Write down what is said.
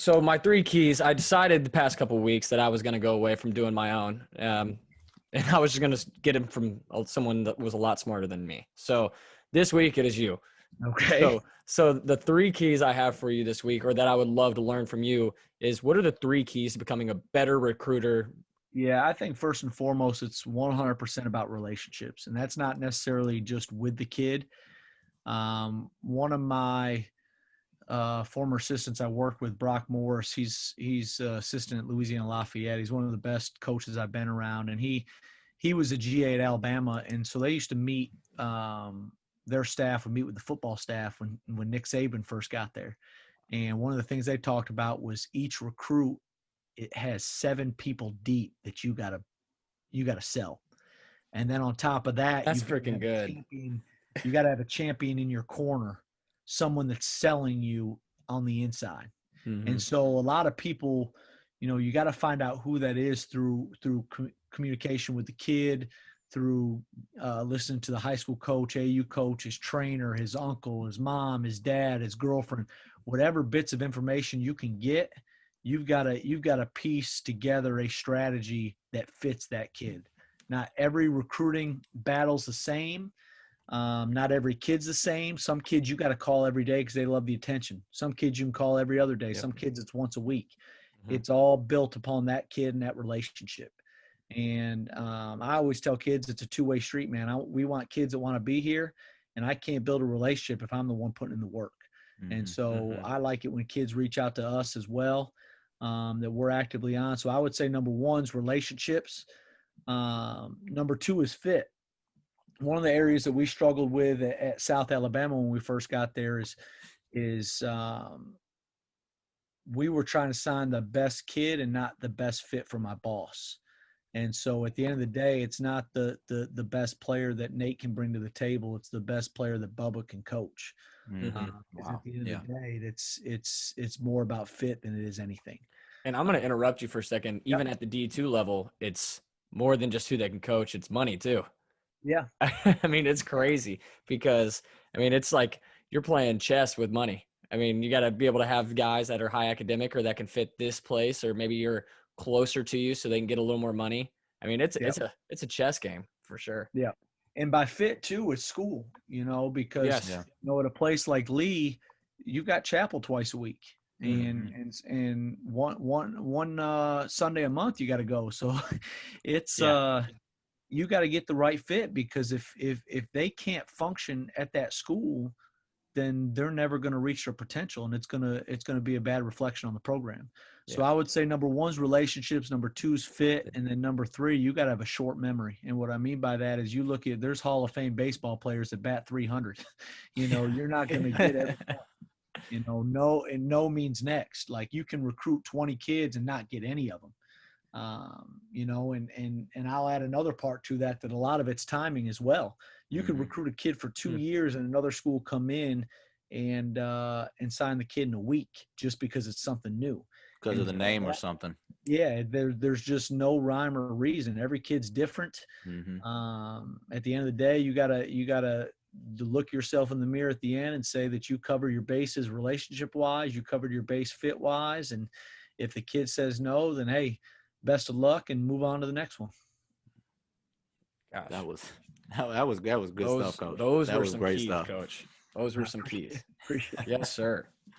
So my three keys, I decided the past couple of weeks that I was going to go away from doing my own. And I was just going to get them from someone that was a lot smarter than me. So this week it is you. Okay. So the three keys I have for you this week, or that I would love to learn from you, is what are the three keys to becoming a better recruiter? Yeah, I think first and foremost, it's 100% about relationships, and that's not necessarily just with the kid. One of my former assistants I worked with, Brock Morris, he's assistant at Louisiana Lafayette. He's one of the best coaches I've been around, and he was a GA at Alabama, and so they used to meet. Their staff would meet with the football staff when Nick Saban first got there, and one of the things they talked about was each recruit it has 7 people deep that you gotta sell. And then on top of that, That's freaking good. You gotta have a champion in your corner, someone that's selling you on the inside. Mm-hmm. And so a lot of people, you got to find out who that is through communication with the kid, through listening to the high school coach, AU coach, his trainer, his uncle, his mom, his dad, his girlfriend, whatever bits of information you can get. You've got to piece together a strategy that fits that kid. Not every recruiting battle's the same. Not every kid's the same. Some kids you got to call every day because they love the attention. Some kids you can call every other day. Yep. Some kids it's once a week. Mm-hmm. It's all built upon that kid and that relationship. And I always tell kids it's a two-way street, man. We want kids that want to be here, and I can't build a relationship if I'm the one putting in the work. Mm-hmm. And so Mm-hmm. I like it when kids reach out to us as well, that we're actively on. So I would say number one is relationships. Number two is fit. One of the areas that we struggled with at South Alabama when we first got there is we were trying to sign the best kid and not the best fit for my boss. And so at the end of the day, it's not the best player that Nate can bring to the table. It's the best player that Bubba can coach. Mm-hmm. Wow. At the end of the day, it's more about fit than it is anything. And I'm going to interrupt you for a second. Even at the D2 level, it's more than just who they can coach. It's money too. Yeah. I mean, it's crazy because, it's like you're playing chess with money. You got to be able to have guys that are high academic or that can fit this place, or maybe you're closer to you so they can get a little more money. It's a chess game for sure. Yeah. And by fit too, it's school, because, Yes. at a place like Lee, you've got chapel twice a week. Mm-hmm. And one Sunday a month you got to go. So it's you got to get the right fit, because if they can't function at that school, then they're never going to reach their potential, and it's going to be a bad reflection on the program. So I would say number one is relationships, number two is fit, and then number three, you got to have a short memory. And what I mean by that is you look at, there's Hall of Fame baseball players that bat 300. You're not going to get every no, and no means next. Like, you can recruit 20 kids and not get any of them. And I'll add another part to that a lot of it's timing as well. You could recruit a kid for 2 years and another school come in and sign the kid in a week just because it's something new. Because of the name or something. Yeah, there's just no rhyme or reason. Every kid's different. Mm-hmm. At the end of the day, you gotta look yourself in the mirror at the end and say that you cover your bases relationship wise, you covered your base fit wise, and if the kid says no, then hey, best of luck and move on to the next one. Gosh. That was good stuff, Coach. Those that were was some great keys, stuff. Coach. Those were some keys. Appreciate it. Yes, sir.